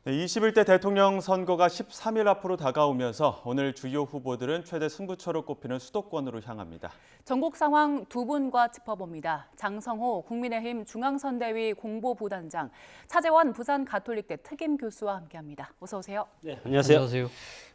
네, 21대 대통령 선거가 13일 앞으로 다가오면서 오늘 주요 후보들은 최대 승부처로 꼽히는 수도권으로 향합니다. 전국 상황 두 분과 짚어봅니다. 장성호 국민의힘 중앙선대위 공보부단장, 차재원 부산가톨릭대 특임교수와 함께합니다. 어서 오세요. 네, 안녕하세요. 안녕하세요.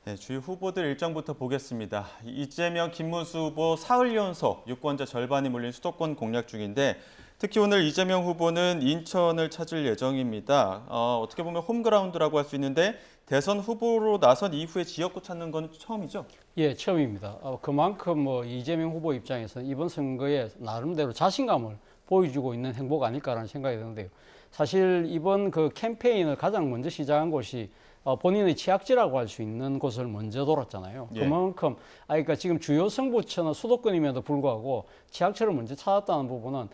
네, 주요 후보들 일정부터 보겠습니다. 이재명, 김문수 후보 사흘 연속 유권자 절반이 몰린 수도권 공략 중인데 특히 오늘 이재명 후보는 인천을 찾을 예정입니다. 어떻게 보면 홈그라운드라고 할 수 있는데 대선 후보로 나선 이후에 지역구 찾는 건 처음이죠? 예, 처음입니다. 그만큼 이재명 후보 입장에서는 이번 선거에 나름대로 자신감을 보여주고 있는 행보가 아닐까라는 생각이 드는데요. 사실 이번 그 캠페인을 가장 먼저 시작한 곳이 본인의 취약지라고 할 수 있는 곳을 먼저 돌았잖아요. 예. 그만큼 그러니까 지금 주요 승부처는 수도권임에도 불구하고 취약처를 먼저 찾았다는 부분은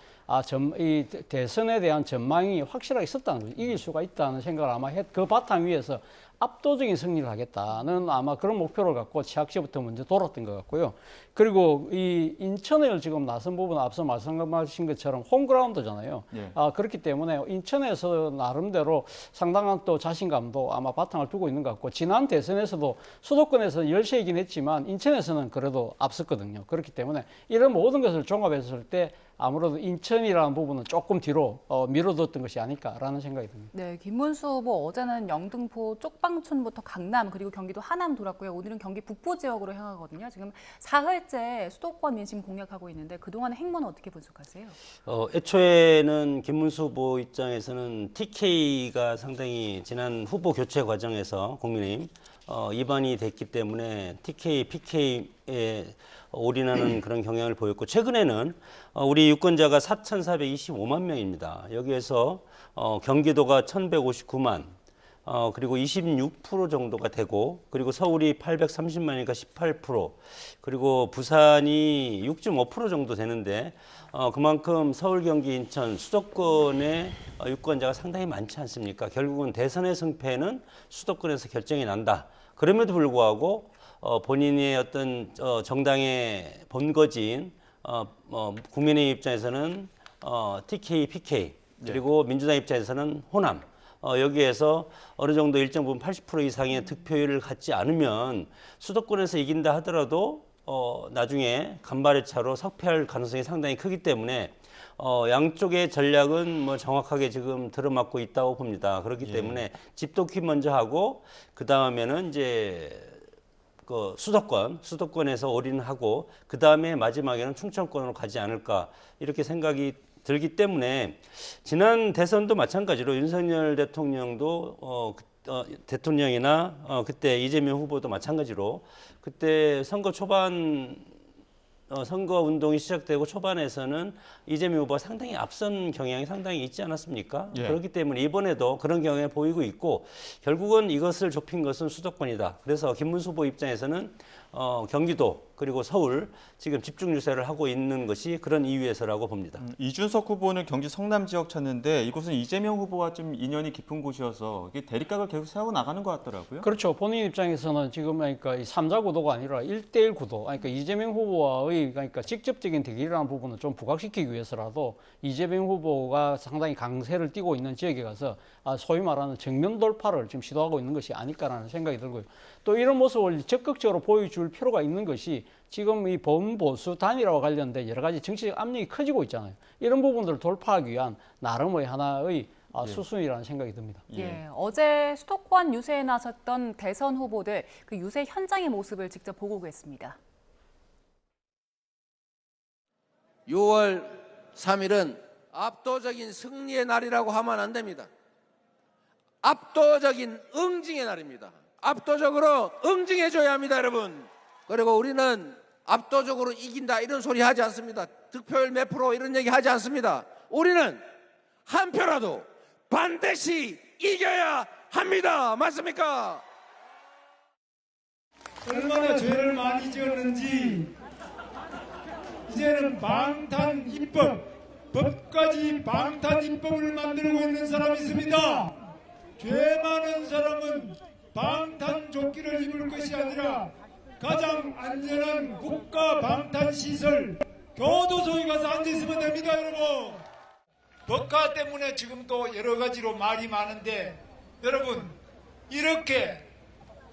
이 대선에 대한 전망이 확실하게 있었다는 거죠. 이길 수가 있다는 생각을 아마 그 바탕 위에서 압도적인 승리를 하겠다는 아마 그런 목표를 갖고 취약지부터 먼저 돌았던 것 같고요. 그리고 이 인천을 지금 나선 부분은 앞서 말씀하신 것처럼 홈그라운드잖아요. 예. 그렇기 때문에 인천에서 나름대로 상당한 또 자신감도 아마 바탕을 두고 있는 것 같고, 지난 대선에서도 수도권에서는 열세이긴 했지만 인천에서는 그래도 앞섰거든요. 그렇기 때문에 이런 모든 것을 종합했을 때 아무래도 인천이라는 부분은 조금 뒤로 미뤄뒀던 것이 아닐까라는 생각이 듭니다. 네, 김문수 후보 어제는 영등포 쪽방촌부터 강남 그리고 경기도 하남 돌았고요. 오늘은 경기 북부 지역으로 향하거든요. 지금 사흘째 수도권 민심 공략하고 있는데 그동안의 행보는 어떻게 분석하세요? 애초에는 김문수 후보 입장에서는 TK가 상당히 지난 후보 교체 과정에서 국민의힘 입안이 됐기 때문에 TK, PK에 올인하는 그런 경향을 보였고, 최근에는 우리 유권자가 4,425만 명입니다. 여기에서 경기도가 1,159만, 그리고 26% 정도가 되고, 그리고 서울이 830만이니까 18%, 그리고 부산이 6.5% 정도 되는데, 그만큼 서울, 경기, 인천 수도권의 유권자가 상당히 많지 않습니까? 결국은 대선의 승패는 수도권에서 결정이 난다. 그럼에도 불구하고 본인의 어떤 정당의 본거지인 국민의 입장에서는 TK, PK, 그리고 민주당 입장에서는 호남, 여기에서 어느 정도 일정 부분 80% 이상의 득표율을 갖지 않으면 수도권에서 이긴다 하더라도 나중에 간발의 차로 석패할 가능성이 상당히 크기 때문에 양쪽의 전략은 정확하게 지금 들어맞고 있다고 봅니다. 그렇기 때문에 집도키 먼저 하고 그 다음에는 이제 그 수도권에서 올인하고 그 다음에 마지막에는 충청권으로 가지 않을까 이렇게 생각이 들기 때문에, 지난 대선도 마찬가지로 윤석열 대통령도 대통령이나 그때 이재명 후보도 마찬가지로 그때 선거 초반 선거 운동이 시작되고 초반에서는 이재명 후보가 상당히 앞선 경향이 상당히 있지 않았습니까? 예. 그렇기 때문에 이번에도 그런 경향이 보이고 있고, 결국은 이것을 좁힌 것은 수도권이다. 그래서 김문수 후보 입장에서는 경기도 그리고 서울 지금 집중 유세를 하고 있는 것이 그런 이유에서라고 봅니다. 이준석 후보는 경기 성남 지역 찾는데 이곳은 이재명 후보와 좀 인연이 깊은 곳이어서 이게 대립각을 계속 세워 나가는 것 같더라고요. 그렇죠. 본인 입장에서는 지금 그러니까 이 3자 구도가 아니라 1대1 구도, 그러니까 이재명 후보와의 그러니까 직접적인 대결이라는 부분을 좀 부각시키기 위해서라도 이재명 후보가 상당히 강세를 띠고 있는 지역에 가서 소위 말하는 정면 돌파를 지금 시도하고 있는 것이 아닐까라는 생각이 들고요. 또 이런 모습을 적극적으로 보여줄 필요가 있는 것이 지금 이 범보수 단일화와 관련된 여러 가지 정치적 압력이 커지고 있잖아요. 이런 부분들을 돌파하기 위한 나름의 하나의 수순이라는 생각이 듭니다. 예, 어제 수도권 유세에 나섰던 대선 후보들 그 유세 현장의 모습을 직접 보고 오겠습니다. 6월 3일은 압도적인 승리의 날이라고 하면 안 됩니다. 압도적인 응징의 날입니다. 압도적으로 응징해줘야 합니다, 여러분. 그리고 우리는 압도적으로 이긴다 이런 소리 하지 않습니다. 득표율 몇 프로 이런 얘기 하지 않습니다. 우리는 한 표라도 반드시 이겨야 합니다. 맞습니까? 얼마나 죄를 많이 지었는지 이제는 방탄 입법, 법까지 방탄 입법을 만들고 있는 사람이 있습니다. 죄 많은 사람은 방탄 조끼를 입을 것이 아니라 가장 안전한 국가 방탄 시설 교도소에 가서 앉아 있으면 됩니다, 여러분. 법카 때문에 지금 또 여러 가지로 말이 많은데 여러분, 이렇게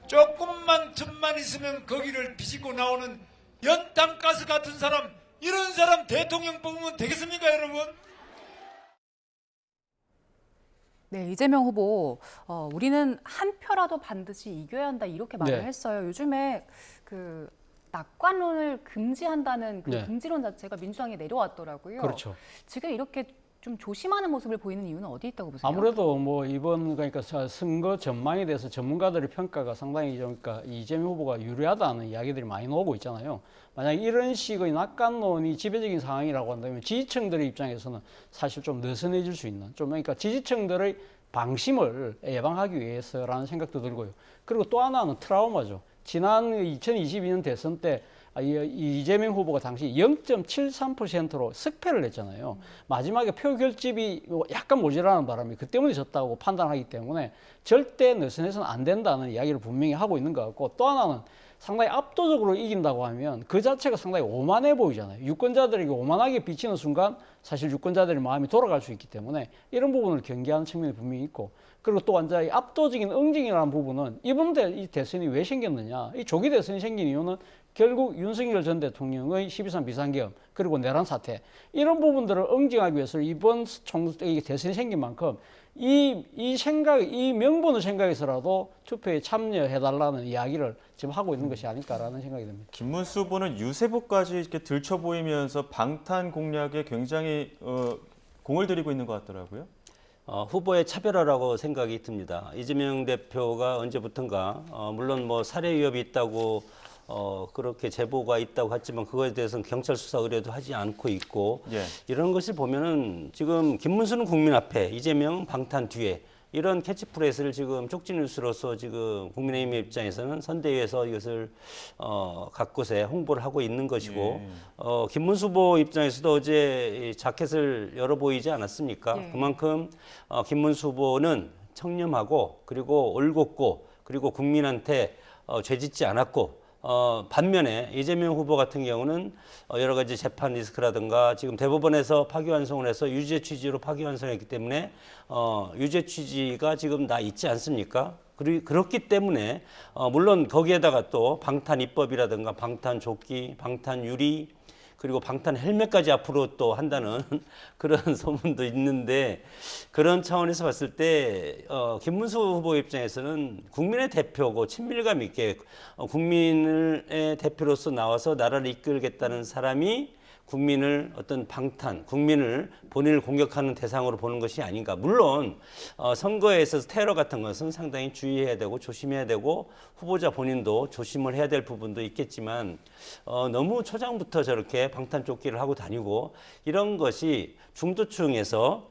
조금만 틈만 있으면 거기를 비집고 나오는 연탄가스 같은 사람, 이런 사람 대통령 뽑으면 되겠습니까, 여러분? 네, 이재명 후보, 우리는 한 표라도 반드시 이겨야 한다 이렇게 말을 네. 했어요. 요즘에 그 낙관론을 금지한다는 그 네. 금지론 자체가 민주당에 내려왔더라고요. 그렇죠. 지금 이렇게 좀 조심하는 모습을 보이는 이유는 어디 있다고 보세요? 아무래도 뭐 이번 그러니까 선거 전망에 대해서 전문가들의 평가가 상당히 좀 그러니까 이재명 후보가 유리하다는 이야기들이 많이 나오고 있잖아요. 만약 이런 식의 낙관론이 지배적인 상황이라고 한다면 지지층들의 입장에서는 사실 좀 느슨해질 수 있는 좀 그러니까 지지층들의 방심을 예방하기 위해서라는 생각도 들고요. 그리고 또 하나는 트라우마죠. 지난 2022년 대선 때 이재명 후보가 당시 0.73%로 승패를 냈잖아요. 마지막에 표 결집이 약간 모자라는 바람에 그 때문에 졌다고 판단하기 때문에 절대 느슨해서는 안 된다는 이야기를 분명히 하고 있는 것 같고, 또 하나는 상당히 압도적으로 이긴다고 하면 그 자체가 상당히 오만해 보이잖아요. 유권자들에게 오만하게 비치는 순간 사실 유권자들의 마음이 돌아갈 수 있기 때문에 이런 부분을 경계하는 측면이 분명히 있고, 그리고 또 완전히 압도적인 응징이라는 부분은 이번 이 대선이 왜 생겼느냐, 이 조기 대선이 생긴 이유는 결국 윤석열 전 대통령의 12.3 비상계엄 그리고 내란 사태, 이런 부분들을 응징하기 위해서 이번 대선이 생긴 만큼 이 명분을 생각해서라도 투표에 참여해달라는 이야기를 지금 하고 있는 것이 아닐까라는 생각이 듭니다. 김문수 후보는 유세보까지 이렇게 들춰 보이면서 방탄 공략에 굉장히 공을 들이고 있는 것 같더라고요. 후보의 차별화라고 생각이 듭니다. 이재명 대표가 언제부턴가 물론 뭐 살해 위협이 있다고 그렇게 제보가 있다고 했지만 그거에 대해서는 경찰 수사 의뢰도 하지 않고 있고, 예. 이런 것을 보면은 지금 김문수는 국민 앞에, 이재명은 방탄 뒤에, 이런 캐치프레이즈를 지금 쪽지뉴스로서 지금 국민의힘 입장에서는 선대위에서 이것을 곳곳에 홍보를 하고 있는 것이고, 김문수 후보 입장에서도 어제 이 자켓을 열어 보이지 않았습니까? 예. 그만큼 김문수 후보는 청렴하고 그리고 올곧고 그리고 국민한테 죄짓지 않았고, 반면에 이재명 후보 같은 경우는 여러 가지 재판 리스크라든가 지금 대법원에서 파기환송을 해서 유죄 취지로 파기환송했기 때문에 유죄 취지가 지금 나 있지 않습니까? 그렇기 때문에 물론 거기에다가 또 방탄 입법이라든가 방탄 조끼, 방탄 유리, 그리고 방탄 헬멧까지 앞으로 또 한다는 그런 소문도 있는데, 그런 차원에서 봤을 때 김문수 후보 입장에서는 국민의 대표고 친밀감 있게 국민의 대표로서 나와서 나라를 이끌겠다는 사람이 국민을 어떤 방탄, 국민을 본인을 공격하는 대상으로 보는 것이 아닌가. 물론 선거에 있어서 테러 같은 것은 상당히 주의해야 되고 조심해야 되고 후보자 본인도 조심을 해야 될 부분도 있겠지만 너무 초장부터 저렇게 방탄 조끼를 하고 다니고 이런 것이 중도층에서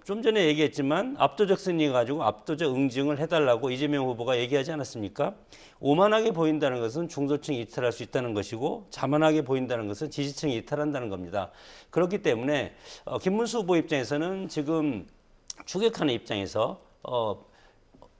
좀 전에 얘기했지만 압도적 승리 가지고 압도적 응징을 해달라고 이재명 후보가 얘기하지 않았습니까? 오만하게 보인다는 것은 중도층이 이탈할 수 있다는 것이고, 자만하게 보인다는 것은 지지층이 이탈한다는 겁니다. 그렇기 때문에 김문수 후보 입장에서는 지금 추격하는 입장에서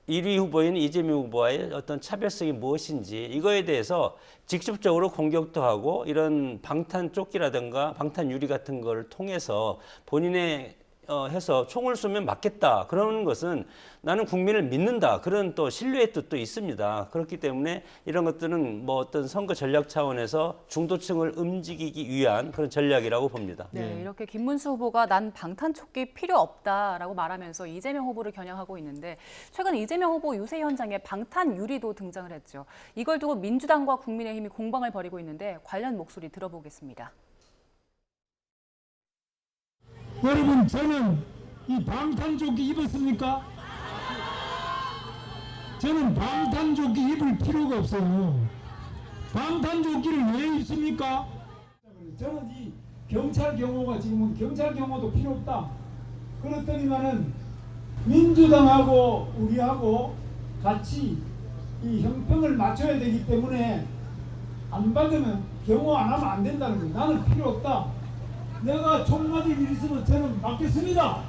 1위 후보인 이재명 후보와의 어떤 차별성이 무엇인지 이거에 대해서 직접적으로 공격도 하고, 이런 방탄 조끼라든가 방탄 유리 같은 거를 통해서 본인의 해서 총을 쏘면 맞겠다, 그러는 것은 나는 국민을 믿는다, 그런 또 신뢰의 뜻도 있습니다. 그렇기 때문에 이런 것들은 뭐 어떤 선거 전략 차원에서 중도층을 움직이기 위한 그런 전략이라고 봅니다. 네, 이렇게 김문수 후보가 난 방탄조끼 필요 없다라고 말하면서 이재명 후보를 겨냥하고 있는데, 최근 이재명 후보 유세 현장에 방탄 유리도 등장을 했죠. 이걸 두고 민주당과 국민의힘이 공방을 벌이고 있는데 관련 목소리 들어보겠습니다. 여러분, 저는 이 방탄조끼 입었습니까? 저는 방탄조끼 입을 필요가 없어요. 방탄조끼를 왜 입습니까? 저는 이 경찰 경호가 지금은 경찰 경호도 필요 없다. 그렇더니만은 민주당하고 우리하고 같이 이 형평을 맞춰야 되기 때문에 안 받으면 경호 안 하면 안 된다는 거예요. 나는 필요 없다. 내가 총 맞을 일 있으면 저는 맞겠습니다.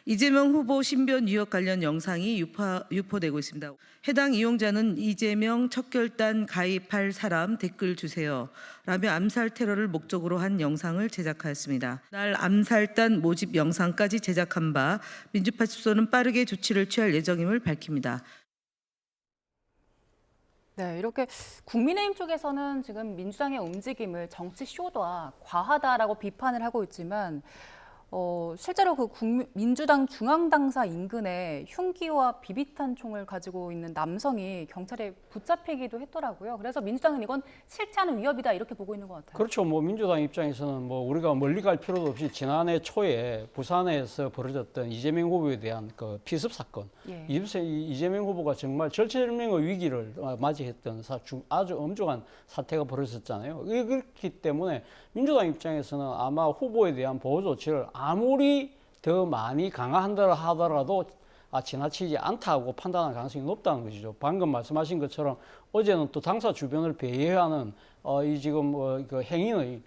이재명 후보 신변 위협 관련 영상이 유포되고 있습니다. 해당 이용자는 이재명 척결단 가입할 사람 댓글 주세요 라며 암살 테러를 목적으로 한 영상을 제작하였습니다. 날 암살단 모집 영상까지 제작한 바 민주파출소는 빠르게 조치를 취할 예정임을 밝힙니다. 네, 이렇게 국민의힘 쪽에서는 지금 민주당의 움직임을 정치 쇼다, 과하다라고 비판을 하고 있지만 실제로 그 민주당 중앙당사 인근에 흉기와 비비탄 총을 가지고 있는 남성이 경찰에 붙잡히기도 했더라고요. 그래서 민주당은 이건 싫지 않은 위협이다 이렇게 보고 있는 것 같아요. 그렇죠. 뭐 민주당 입장에서는 뭐 우리가 멀리 갈 필요도 없이 지난해 초에 부산에서 벌어졌던 이재명 후보에 대한 그 피습 사건, 예. 이재명 후보가 정말 절체절명의 위기를 맞이했던 아주 엄중한 사태가 벌어졌잖아요. 그렇기 때문에 민주당 입장에서는 아마 후보에 대한 보호 조치를 아무리 더 많이 강화한다 하더라도 지나치지 않다고 판단할 가능성이 높다는 것이죠. 방금 말씀하신 것처럼 어제는 또 당사 주변을 배회하는 이 지금 그 행인의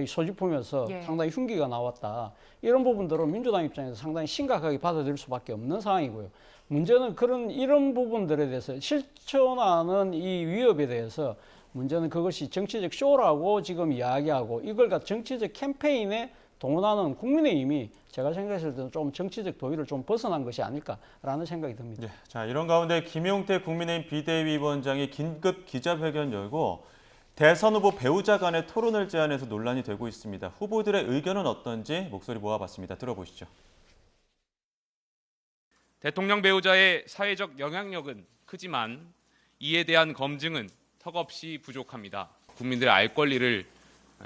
소지품에서 예. 상당히 흉기가 나왔다. 이런 부분들은 민주당 입장에서 상당히 심각하게 받아들일 수밖에 없는 상황이고요. 문제는 이런 부분들에 대해서 실존하는 이 위협에 대해서 문제는 그것이 정치적 쇼라고 지금 이야기하고 이걸 정치적 캠페인에 동원하는 국민의힘이 제가 생각했을 때는 좀 정치적 도의를 좀 벗어난 것이 아닐까라는 생각이 듭니다. 네, 자, 이런 가운데 김용태 국민의힘 비대위원장이 긴급 기자회견 열고 대선 후보 배우자 간의 토론을 제안해서 논란이 되고 있습니다. 후보들의 의견은 어떤지 목소리 모아봤습니다. 들어보시죠. 대통령 배우자의 사회적 영향력은 크지만 이에 대한 검증은 턱없이 부족합니다. 국민들의 알 권리를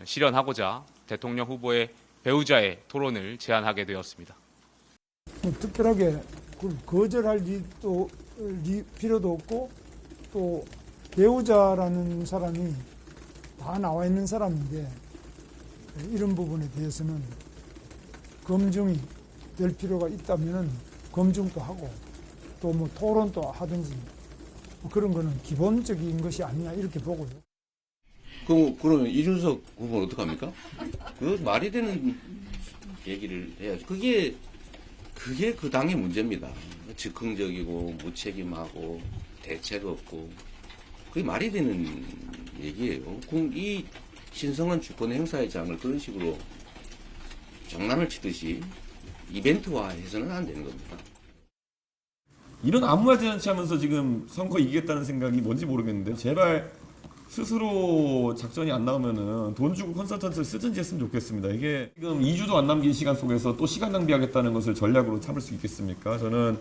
실현하고자 대통령 후보의 배우자의 토론을 제안하게 되었습니다. 특별하게 거절할 필요도 없고 또 배우자라는 사람이 다 나와 있는 사람인데 이런 부분에 대해서는 검증이 될 필요가 있다면 검증도 하고 또 뭐 토론도 하든지 그런 거는 기본적인 것이 아니냐 이렇게 보고요. 그러면 이준석 후보는 어떡합니까? 그 말이 되는 얘기를 해야죠. 그게 그 당의 문제입니다. 즉흥적이고 무책임하고 대책 없고 그게 말이 되는 얘기예요. 이 신성한 주권 행사의 장을 그런 식으로 장난을 치듯이 이벤트화해서는 안 되는 겁니다. 이런 아무 말 대잔치 하면서 지금 선거 이기겠다는 생각이 뭔지 모르겠는데 제발 스스로 작전이 안 나오면은 돈 주고 컨설턴트를 쓰든지 했으면 좋겠습니다. 이게 지금 2주도 안 남긴 시간 속에서 또 시간 낭비하겠다는 것을 전략으로 참을 수 있겠습니까? 저는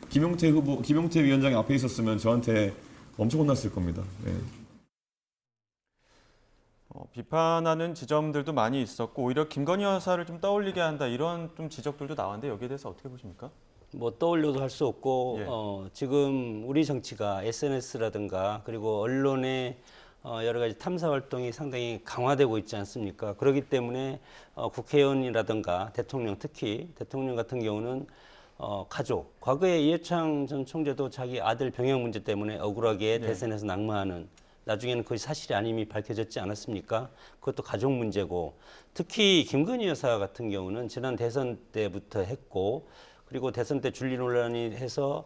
김용태 위원장이 앞에 있었으면 저한테 엄청 혼났을 겁니다. 네. 비판하는 지점들도 많이 있었고 오히려 김건희 여사를 좀 떠올리게 한다 이런 좀 지적들도 나왔는데 여기에 대해서 어떻게 보십니까? 뭐 떠올려도 할 수 없고 예. 지금 우리 정치가 SNS라든가 그리고 언론의 여러 가지 탐사 활동이 상당히 강화되고 있지 않습니까? 그렇기 때문에 국회의원이라든가 대통령, 특히 대통령 같은 경우는 가족, 과거에 이해창 전 총재도 자기 아들 병역 문제 때문에 억울하게 대선에서 낙마하는 나중에는 그것이 사실이 아님이 밝혀졌지 않았습니까? 그것도 가족 문제고 특히 김건희 여사 같은 경우는 지난 대선 때부터 했고 그리고 대선 때 준리 논란이 해서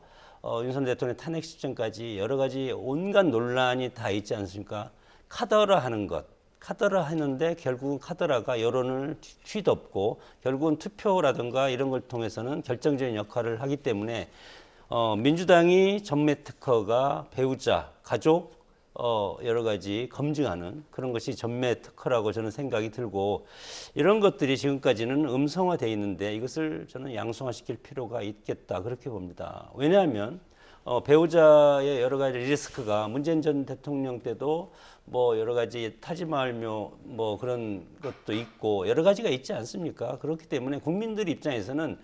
윤석열 대통령 탄핵 시점까지 여러 가지 온갖 논란이 다 있지 않습니까? 카더라 하는 것. 카더라 하는데 결국은 카더라가 여론을 뒤덮고 결국은 투표라든가 이런 걸 통해서는 결정적인 역할을 하기 때문에 민주당이 전매 특허가 배우자, 가족, 여러 가지 검증하는 그런 것이 전매 특허라고 저는 생각이 들고 이런 것들이 지금까지는 음성화되어 있는데 이것을 저는 양성화시킬 필요가 있겠다 그렇게 봅니다. 왜냐하면 배우자의 여러 가지 리스크가 문재인 전 대통령 때도 뭐 여러 가지 타지 말며 뭐 그런 것도 있고 여러 가지가 있지 않습니까? 그렇기 때문에 국민들 입장에서는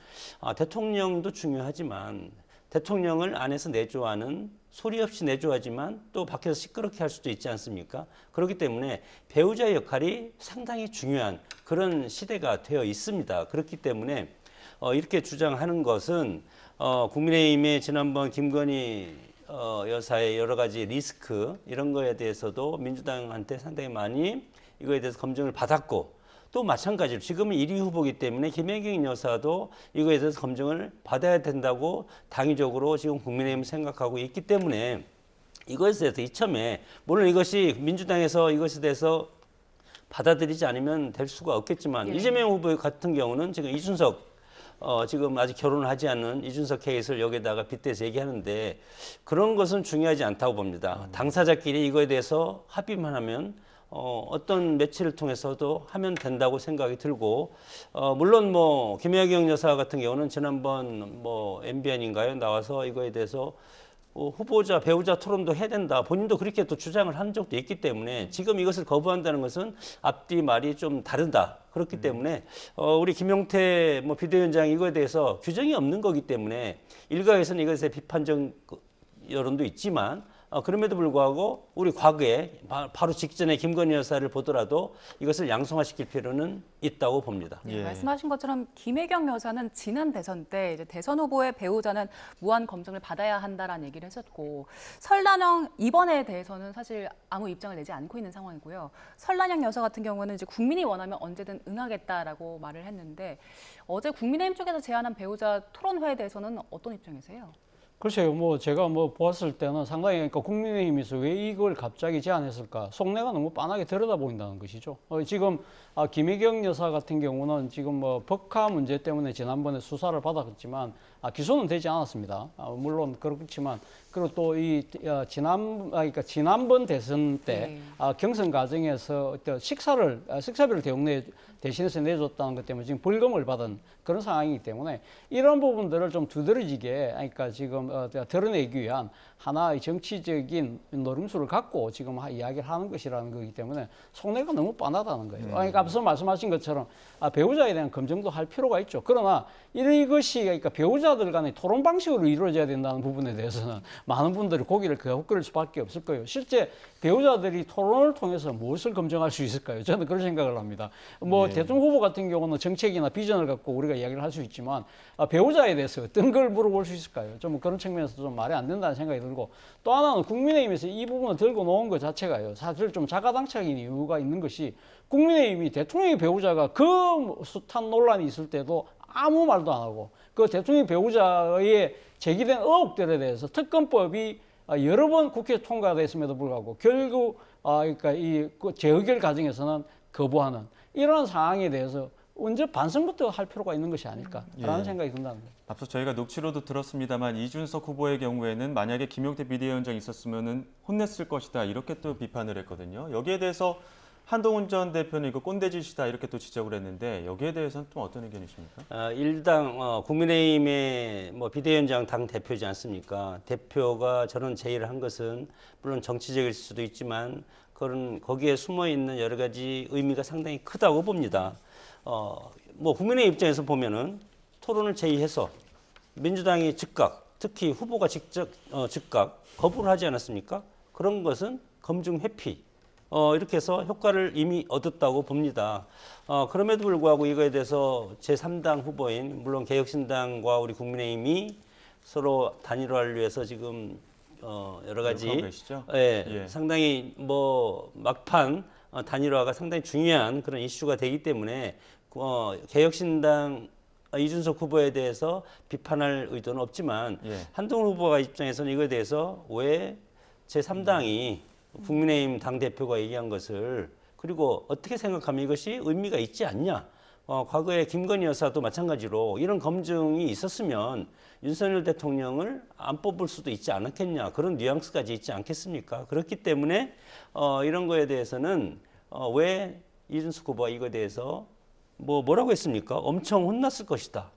대통령도 중요하지만 대통령을 안에서 내조하는 소리 없이 내조하지만 또 밖에서 시끄럽게 할 수도 있지 않습니까? 그렇기 때문에 배우자의 역할이 상당히 중요한 그런 시대가 되어 있습니다. 그렇기 때문에 이렇게 주장하는 것은 국민의힘의 지난번 김건희 여사의 여러 가지 리스크 이런 거에 대해서도 민주당한테 상당히 많이 이거에 대해서 검증을 받았고 또 마찬가지로 지금은 1위 후보이기 때문에 김혜경 여사도 이거에 대해서 검증을 받아야 된다고 당위적으로 지금 국민의힘은 생각하고 있기 때문에 이것에 대해서 이참에 물론 이것이 민주당에서 이것에 대해서 받아들이지 않으면 될 수가 없겠지만 이재명 후보 같은 경우는 지금 이준석 지금 아직 결혼을 하지 않은 이준석 케이스를 여기다가 빗대서 얘기하는데 그런 것은 중요하지 않다고 봅니다. 당사자끼리 이거에 대해서 합의만 하면 어떤 매체를 통해서도 하면 된다고 생각이 들고 물론 뭐 김혜경 여사 같은 경우는 지난번 뭐 MBN인가요 나와서 이거에 대해서 후보자, 배우자 토론도 해야 된다. 본인도 그렇게 또 주장을 한 적도 있기 때문에 지금 이것을 거부한다는 것은 앞뒤 말이 좀 다르다. 그렇기 때문에 우리 김용태 뭐 비대위원장 이거에 대해서 규정이 없는 거기 때문에 일각에서는 이것에 비판적 여론도 있지만 그럼에도 불구하고 우리 과거에 바로 직전에 김건희 여사를 보더라도 이것을 양성화시킬 필요는 있다고 봅니다. 네, 말씀하신 것처럼 김혜경 여사는 지난 대선 때 이제 대선 후보의 배우자는 무한 검증을 받아야 한다라는 얘기를 했었고 설란영 이번에 대해서는 사실 아무 입장을 내지 않고 있는 상황이고요. 설란영 여사 같은 경우는 이제 국민이 원하면 언제든 응하겠다라고 말을 했는데 어제 국민의힘 쪽에서 제안한 배우자 토론회에 대해서는 어떤 입장이세요? 글쎄요, 뭐 제가 뭐 보았을 때는 상당히 그러니까 국민의힘에서 왜 이걸 갑자기 제안했을까? 속내가 너무 빤하게 들여다 보인다는 것이죠. 지금 김혜경 여사 같은 경우는 지금 뭐 법카 문제 때문에 지난번에 수사를 받았지만 기소는 되지 않았습니다. 물론 그렇지만 그리고 또 이 그러니까 지난번 대선 때 경선 과정에서 식사비를 대신해서 내줬다는 것 때문에 지금 벌금을 받은 그런 상황이기 때문에 이런 부분들을 좀 두드러지게 그러니까 지금 드러내기 위한 하나의 정치적인 노림수를 갖고 지금 이야기를 하는 것이라는 거기 때문에 속내가 너무 빤하다는 거예요. 그러니까 앞서 말씀하신 것처럼 배우자에 대한 검증도 할 필요가 있죠. 그러나 이것이 그러니까 배우자들 간의 토론 방식으로 이루어져야 된다는 부분에 대해서는 많은 분들이 고개를 끄를 수밖에 없을 거예요. 실제 배우자들이 토론을 통해서 무엇을 검증할 수 있을까요? 저는 그런 생각을 합니다. 뭐 대통령 후보 같은 경우는 정책이나 비전을 갖고 우리가 이야기를 할 수 있지만 배우자에 대해서 어떤 걸 물어볼 수 있을까요? 좀 그런 측면에서 좀 말이 안 된다는 생각이 들고 또 하나는 국민의힘에서 이 부분을 들고 놓은 것 자체가요. 사실 좀 자가당착인 이유가 있는 것이 국민의힘이 대통령의 배우자가 그 숱한 논란이 있을 때도 아무 말도 안 하고 그 대통령 배우자의 제기된 의혹들에 대해서 특검법이 여러 번 국회에 통과됐음에도 불구하고 결국 그러니까 이 재의결 과정에서는 거부하는 이러한 상황에 대해서 언제 반성부터 할 필요가 있는 것이 아닐까라는 생각이 든다는 거예요. 앞서 저희가 녹취로도 들었습니다만 이준석 후보의 경우에는 만약에 김용태 비대위원장이 있었으면 혼냈을 것이다 이렇게 또 비판을 했거든요. 여기에 대해서 한동훈 전 대표는 이거 꼰대짓이다 이렇게 또 지적을 했는데 여기에 대해서는 또 어떤 의견이십니까? 일당 국민의힘의 뭐 비대위원장 당 대표지 않습니까? 대표가 저런 제의를 한 것은 물론 정치적일 수도 있지만 그런 거기에 숨어 있는 여러 가지 의미가 상당히 크다고 봅니다. 뭐 국민의 입장에서 보면은 토론을 제의해서 민주당이 즉각, 특히 후보가 직접 즉각 거부를 하지 않았습니까? 그런 것은 검증 회피. 이렇게 해서 효과를 이미 얻었다고 봅니다. 그럼에도 불구하고 이거에 대해서 제3당 후보인 물론 개혁신당과 우리 국민의힘이 서로 단일화를 위해서 지금 여러 가지 상당히 뭐 막판 단일화가 상당히 중요한 그런 이슈가 되기 때문에 개혁신당 이준석 후보에 대해서 비판할 의도는 없지만 한동훈 후보가 입장에서는 이거에 대해서 왜 제3당이 국민의힘 당대표가 얘기한 것을 그리고 어떻게 생각하면 이것이 의미가 있지 않냐. 과거에 김건희 여사도 마찬가지로 이런 검증이 있었으면 윤석열 대통령을 안 뽑을 수도 있지 않았겠냐. 그런 뉘앙스까지 있지 않겠습니까? 그렇기 때문에 이런 거에 대해서는 왜 이준석 후보가 이거에 대해서 뭐라고 했습니까? 엄청 혼났을 것이다.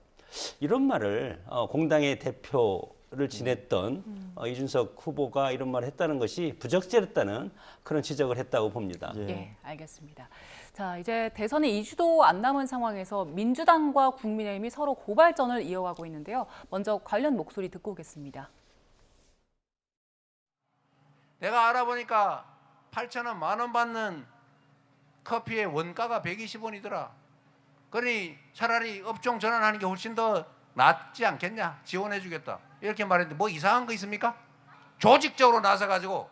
이런 말을 공당의 대표를 지냈던 이준석 후보가 이런 말을 했다는 것이 부적절했다는 그런 지적을 했다고 봅니다. 예, 알겠습니다. 자, 이제 대선에 2주도 안 남은 상황에서 민주당과 국민의힘이 서로 고발전을 이어가고 있는데요. 먼저 관련 목소리 듣고 오겠습니다. 내가 알아보니까 8,000원, 10,000원 받는 커피의 원가가 120원이더라. 그러니 차라리 업종 전환하는 게 훨씬 더 낫지 않겠냐? 지원해 주겠다. 이렇게 말했는데 뭐 이상한 거 있습니까? 조직적으로 나서가지고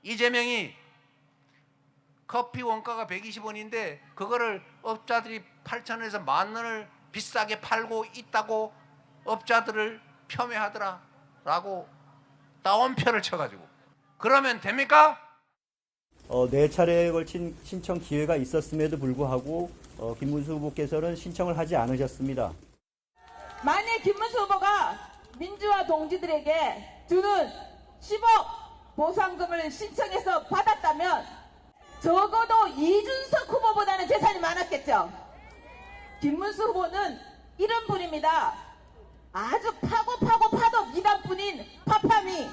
이재명이 커피 원가가 120원인데 그거를 업자들이 8,000원에서 10,000원을 비싸게 팔고 있다고 업자들을 폄훼하더라라고 따옴표를 쳐가지고 그러면 됩니까? 4차례에 걸친 신청 기회가 있었음에도 불구하고 김문수 후보께서는 신청을 하지 않으셨습니다. 만약 김문수 후보가 민주화 동지들에게 주는 10억 보상금을 신청해서 받았다면 적어도 이준석 후보보다는 재산이 많았겠죠. 김문수 후보는 이런 분입니다. 아주 파도 미담뿐인 파파미.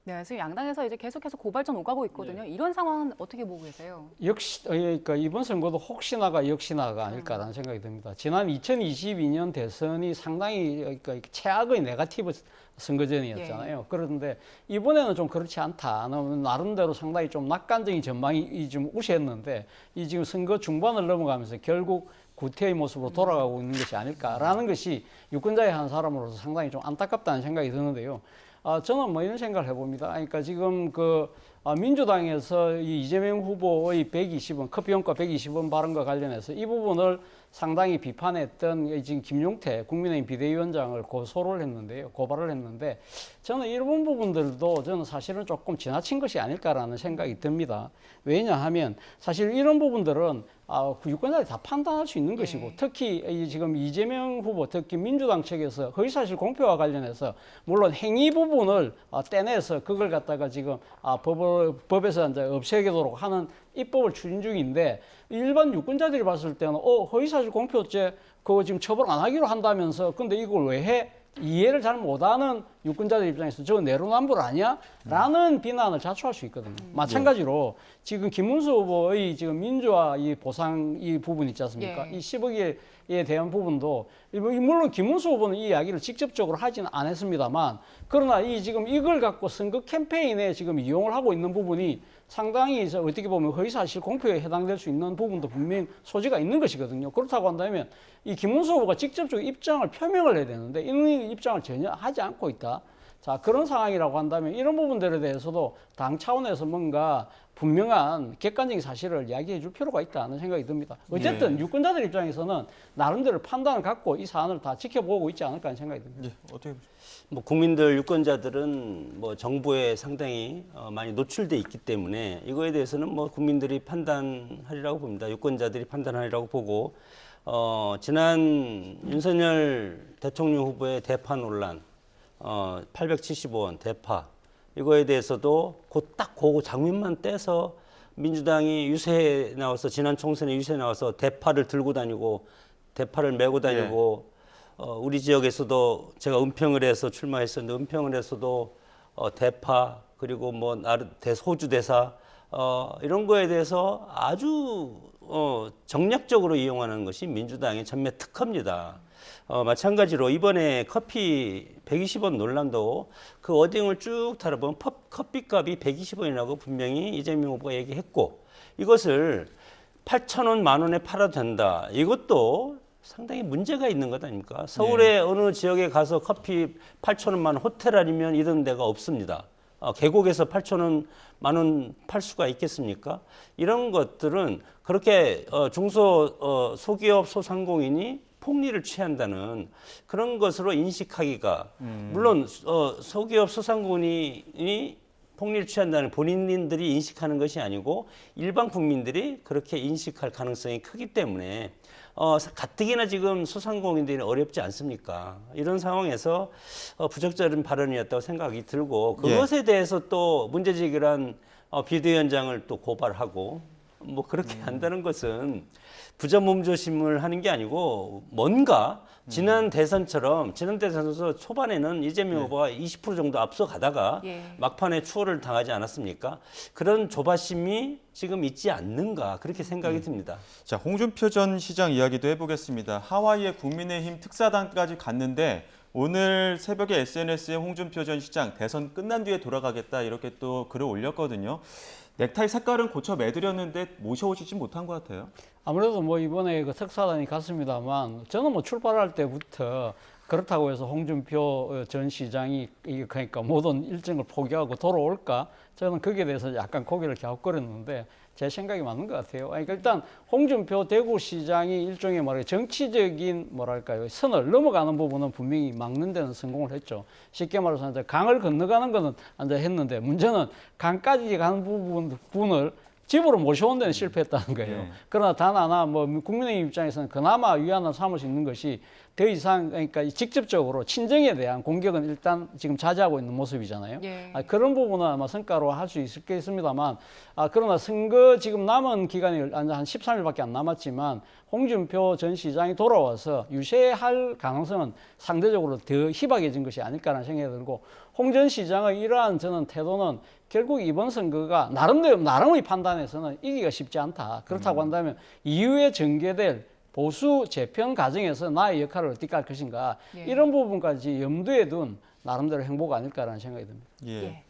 네, 지금 양당에서 이제 계속해서 고발전 오가고 있거든요. 이런 상황은 어떻게 보고 계세요? 역시 그러니까 이번 선거도 혹시나가 역시나가 아닐까라는 생각이 듭니다. 지난 2022년 대선이 상당히 그러니까 최악의 네거티브 선거전이었잖아요. 그런데 이번에는 좀 그렇지 않다. 나름대로 상당히 좀 낙관적인 전망이 좀 우세했는데 이 지금 선거 중반을 넘어가면서 결국 구태의 모습으로 돌아가고 있는 것이 아닐까라는 것이 유권자의 한 사람으로서 상당히 좀 안타깝다는 생각이 드는데요. 저는 뭐 이런 생각을 해봅니다. 그러니까 지금 민주당에서 이 이재명 후보의 120원, 커피원가 120원 발언과 관련해서 이 부분을 상당히 비판했던 지금 김용태 국민의힘 비대위원장을 고발을 했는데 저는 이런 부분들도 저는 사실은 조금 지나친 것이 아닐까라는 생각이 듭니다. 왜냐하면 사실 이런 부분들은 유권자들이 다 판단할 수 있는 것이고 특히 지금 이재명 후보 특히 민주당 측에서 허위사실 공표와 관련해서 물론 행위 부분을 떼내서 그걸 갖다가 지금 법에서 이제 없애도록 하는 입법을 추진 중인데 일반 유권자들이 봤을 때는 허위사실 공표죄 그거 지금 처벌 안 하기로 한다면서 근데 이걸 왜 해? 이해를 잘 못하는 유권자들 입장에서 저거 내로남불 아니야? 라는 비난을 자초할 수 있거든요. 마찬가지로 지금 김문수 후보의 지금 민주화 이 보상 이 부분 있지 않습니까? 이 10억에 대한 부분도 물론 김문수 후보는 이 이야기를 직접적으로 하지는 않았습니다만 그러나 지금 이걸 갖고 선거 캠페인에 지금 이용을 하고 있는 부분이 상당히 어떻게 보면 허위사실 공표에 해당될 수 있는 부분도 분명히 소지가 있는 것이거든요. 그렇다고 한다면 이 김문수 후보가 직접적으로 입장을 표명을 해야 되는데 이런 입장을 전혀 하지 않고 있다. 자, 그런 상황이라고 한다면 이런 부분들에 대해서도 당 차원에서 뭔가 분명한 객관적인 사실을 이야기해 줄 필요가 있다는 생각이 듭니다. 어쨌든 유권자들 입장에서는 나름대로 판단을 갖고 이 사안을 다 지켜보고 있지 않을까 하는 생각이 듭니다. 어떻게 국민들 유권자들은 정부에 상당히 많이 노출돼 있기 때문에 이거에 대해서는 국민들이 판단하리라고 봅니다. 유권자들이 판단하리라고 보고 지난 윤석열 대통령 후보의 대파 논란 875원 대파 이거에 대해서도 그 장면만 떼서 민주당이 유세에 나와서 지난 총선에 유세에 나와서 대파를 들고 다니고 대파를 메고 다니고 우리 지역에서도 제가 은평을 해서 출마했었는데 은평을 해서도 대파 그리고 호주 대사 이런 거에 대해서 아주 정략적으로 이용하는 것이 민주당의 전매 특허입니다. 마찬가지로 이번에 커피 120원 논란도 그 워딩을 쭉 달아보면 커피값이 120원이라고 분명히 이재명 후보가 얘기했고 이것을 8,000원, 10,000원에 팔아도 된다. 이것도 상당히 문제가 있는 것 아닙니까? 서울의 어느 지역에 가서 커피 8,000원만 호텔 아니면 이런 데가 없습니다. 계곡에서 8,000원, 10,000원 팔 수가 있겠습니까? 이런 것들은 그렇게 소기업, 소상공인이 폭리를 취한다는 그런 것으로 인식하기가 물론 소기업, 소상공인이 폭리를 취한다는 본인들이 인식하는 것이 아니고 일반 국민들이 그렇게 인식할 가능성이 크기 때문에 가뜩이나 지금 소상공인들이 어렵지 않습니까? 이런 상황에서 부적절한 발언이었다고 생각이 들고 그것에 대해서 또 문제제기를 한 비대위원장을 또 고발하고 그렇게 한다는 것은 부전몸조심을 하는 게 아니고 뭔가 지난 대선처럼 지난 대선에서 초반에는 이재명 후보가 20% 정도 앞서가다가 막판에 추월을 당하지 않았습니까? 그런 조바심이 지금 있지 않는가 그렇게 생각이 듭니다. 자, 홍준표 전 시장 이야기도 해보겠습니다. 하와이에 국민의힘 특사단까지 갔는데 오늘 새벽에 SNS에 홍준표 전 시장 대선 끝난 뒤에 돌아가겠다 이렇게 또 글을 올렸거든요. 넥타이 색깔은 고쳐 매드렸는데 모셔오시지 못한 것 같아요. 아무래도 뭐 이번에 그 특사단이 갔습니다만 저는 뭐 출발할 때부터 그렇다고 해서 홍준표 전 시장이 그러니까 모든 일정을 포기하고 돌아올까? 저는 거기에 대해서 약간 고개를 갸웃거렸는데 제 생각이 맞는 것 같아요. 그러니까 일단 홍준표 대구시장이 일종의 말하자면 정치적인 뭐랄까요 선을 넘어가는 부분은 분명히 막는 데는 성공을 했죠. 쉽게 말해서 이제 강을 건너가는 거는 이제 했는데 문제는 강까지 가는 부분을 집으로 모셔온 데는 실패했다는 거예요. 네. 그러나 단 하나 뭐 국민의힘 입장에서는 그나마 위안을 삼을 수 있는 것이 더 이상 그러니까 직접적으로 친정에 대한 공격은 일단 지금 자제하고 있는 모습이잖아요. 예. 그런 부분은 아마 성과로 할 수 있겠습니다만 그러나 선거 지금 남은 기간이 한 13일밖에 안 남았지만 홍준표 전 시장이 돌아와서 유세할 가능성은 상대적으로 더 희박해진 것이 아닐까라는 생각이 들고 홍 전 시장의 이러한 저는 태도는 결국 이번 선거가 나름의 판단에서는 이기가 쉽지 않다. 그렇다고 한다면 이후에 전개될 보수 재편 과정에서 나의 역할을 어떻게 할 것인가 예. 이런 부분까지 염두에 둔 나름대로 행보가 아닐까라는 생각이 듭니다. 예.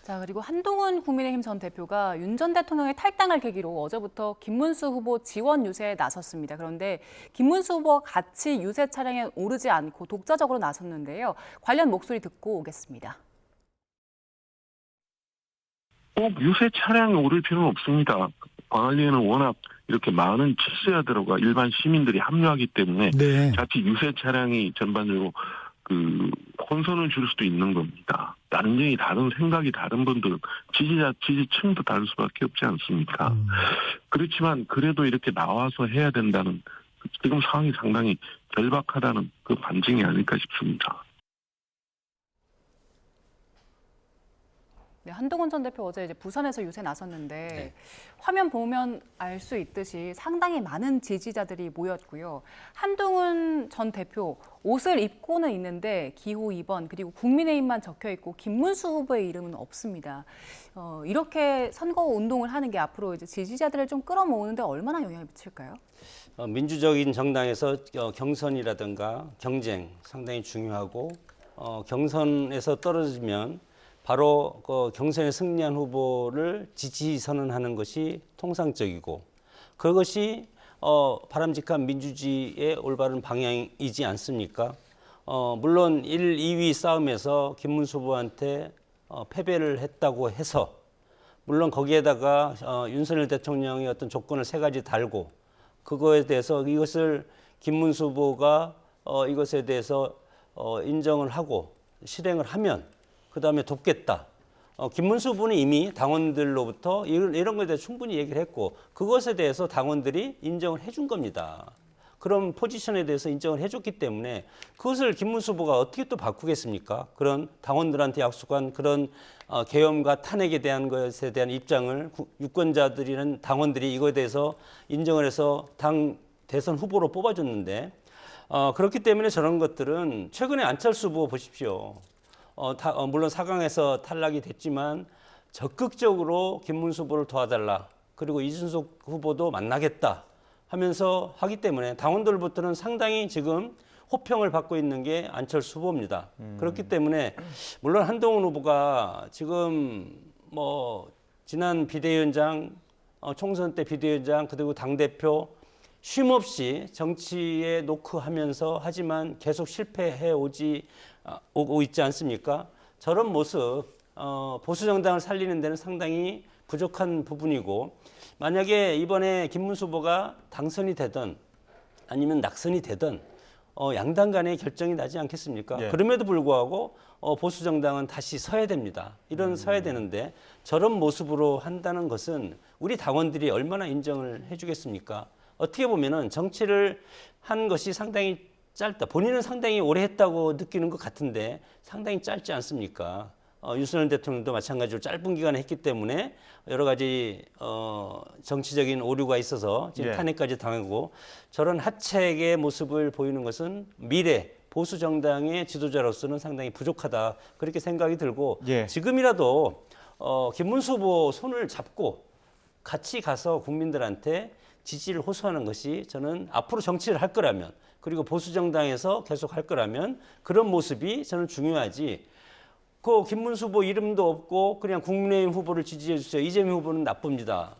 자, 그리고 한동훈 국민의힘 전 대표가 윤 전 대통령의 탈당을 계기로 어제부터 김문수 후보 지원 유세에 나섰습니다. 그런데 김문수 후보와 같이 유세 차량에 오르지 않고 독자적으로 나섰는데요. 관련 목소리 듣고 오겠습니다. 꼭 유세 차량에 오를 필요는 없습니다. 광안리에는 워낙 이렇게 많은 지지자들과 일반 시민들이 합류하기 때문에 자칫 유세 차량이 전반적으로 그 혼선을 줄 수도 있는 겁니다. 완전히 다른 생각이 다른 분들 지지층도 다를 수밖에 없지 않습니까? 그렇지만 그래도 이렇게 나와서 해야 된다는 지금 상황이 상당히 절박하다는 그 반증이 아닐까 싶습니다. 네, 한동훈 전 대표 어제 이제 부산에서 유세 나섰는데 화면 보면 알 수 있듯이 상당히 많은 지지자들이 모였고요. 한동훈 전 대표 옷을 입고는 있는데 기호 2번 그리고 국민의힘만 적혀 있고 김문수 후보의 이름은 없습니다. 이렇게 선거 운동을 하는 게 앞으로 이제 지지자들을 좀 끌어모으는데 얼마나 영향을 미칠까요? 민주적인 정당에서 경선이라든가 경쟁 상당히 중요하고 경선에서 떨어지면 바로 그 경선에 승리한 후보를 지지 선언하는 것이 통상적이고 그것이 바람직한 민주주의의 올바른 방향이지 않습니까? 물론 1, 2위 싸움에서 김문수 후보한테 패배를 했다고 해서 물론 거기에다가 윤석열 대통령의 어떤 조건을 3가지 달고 그거에 대해서 이것을 김문수 후보가 이것에 대해서 인정을 하고 실행을 하면 그 다음에 돕겠다. 김문수 후보는 이미 당원들로부터 이런 것에 대해서 충분히 얘기를 했고 그것에 대해서 당원들이 인정을 해준 겁니다. 그런 포지션에 대해서 인정을 해줬기 때문에 그것을 김문수 후보가 어떻게 또 바꾸겠습니까? 그런 당원들한테 약속한 그런 계엄과 탄핵에 대한 것에 대한 입장을 유권자들이는 당원들이 이거에 대해서 인정을 해서 당 대선 후보로 뽑아줬는데 그렇기 때문에 저런 것들은 최근에 안철수 후보 보십시오. 물론 4강에서 탈락이 됐지만 적극적으로 김문수 후보를 도와달라. 그리고 이준석 후보도 만나겠다 하면서 하기 때문에 당원들부터는 상당히 지금 호평을 받고 있는 게 안철수 후보입니다. 그렇기 때문에 물론 한동훈 후보가 지금 뭐 지난 비대위원장, 총선 때 비대위원장 그리고 당대표 쉼없이 정치에 노크하면서 하지만 계속 실패해 오고 있지 않습니까? 저런 모습 보수 정당을 살리는 데는 상당히 부족한 부분이고 만약에 이번에 김문수 후보가 당선이 되든 아니면 낙선이 되든 양당 간의 결정이 나지 않겠습니까? 예. 그럼에도 불구하고 보수 정당은 다시 서야 됩니다. 서야 되는데 저런 모습으로 한다는 것은 우리 당원들이 얼마나 인정을 해주겠습니까? 어떻게 보면은 정치를 한 것이 상당히 짧다. 본인은 상당히 오래 했다고 느끼는 것 같은데 상당히 짧지 않습니까? 윤석열 대통령도 마찬가지로 짧은 기간에 했기 때문에 여러 가지 정치적인 오류가 있어서 지금 탄핵까지 당하고 저런 하책의 모습을 보이는 것은 미래 보수 정당의 지도자로서는 상당히 부족하다 그렇게 생각이 들고 지금이라도 김문수 후보 손을 잡고 같이 가서 국민들한테 지지를 호소하는 것이 저는 앞으로 정치를 할 거라면 그리고 보수 정당에서 계속 할 거라면 그런 모습이 저는 중요하지 그 김문수 후보 이름도 없고 그냥 국민의힘 후보를 지지해 주세요. 이재명 후보는 나쁩니다.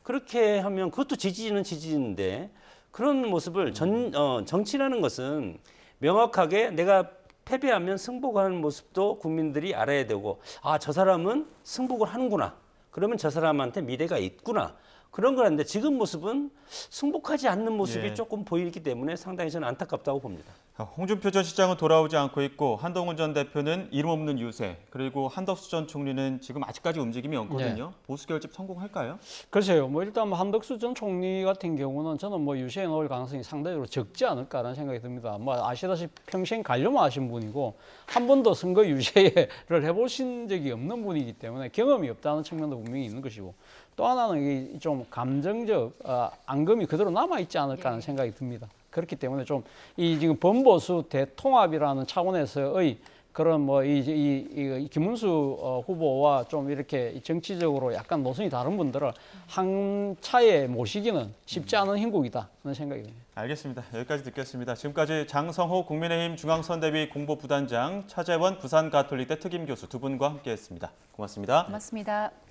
그렇게 하면 그것도 지지는 지지인데 그런 모습을 정치라는 것은 명확하게 내가 패배하면 승복하는 모습도 국민들이 알아야 되고 아, 저 사람은 승복을 하는구나. 그러면 저 사람한테 미래가 있구나. 그런 걸 하는데 지금 모습은 승복하지 않는 모습이 예. 조금 보이기 때문에 상당히 저는 안타깝다고 봅니다. 홍준표 전 시장은 돌아오지 않고 있고 한동훈 전 대표는 이름 없는 유세, 그리고 한덕수 전 총리는 지금 아직까지 움직임이 없거든요. 보수 결집 성공할까요? 글쎄요. 뭐 일단 한덕수 전 총리 같은 경우는 저는 뭐 유세에 나올 가능성이 상당히 적지 않을까라는 생각이 듭니다. 뭐 아시다시피 평생 관료만 하신 분이고 한 번도 선거 유세를 해보신 적이 없는 분이기 때문에 경험이 없다는 측면도 분명히 있는 것이고 또 하나는 이 좀 감정적 앙금이 그대로 남아 있지 않을까 하는 생각이 듭니다. 그렇기 때문에 좀 이 지금 범보수 대통합이라는 차원에서의 그런 뭐 이 김문수 후보와 좀 이렇게 정치적으로 약간 노선이 다른 분들을 한 차에 모시기는 쉽지 않은 형국이다 하는 생각이 듭니다. 알겠습니다. 여기까지 듣겠습니다. 지금까지 장성호 국민의힘 중앙선대위 공보부단장, 차재원 부산가톨릭대 특임교수 두 분과 함께했습니다. 고맙습니다. 고맙습니다.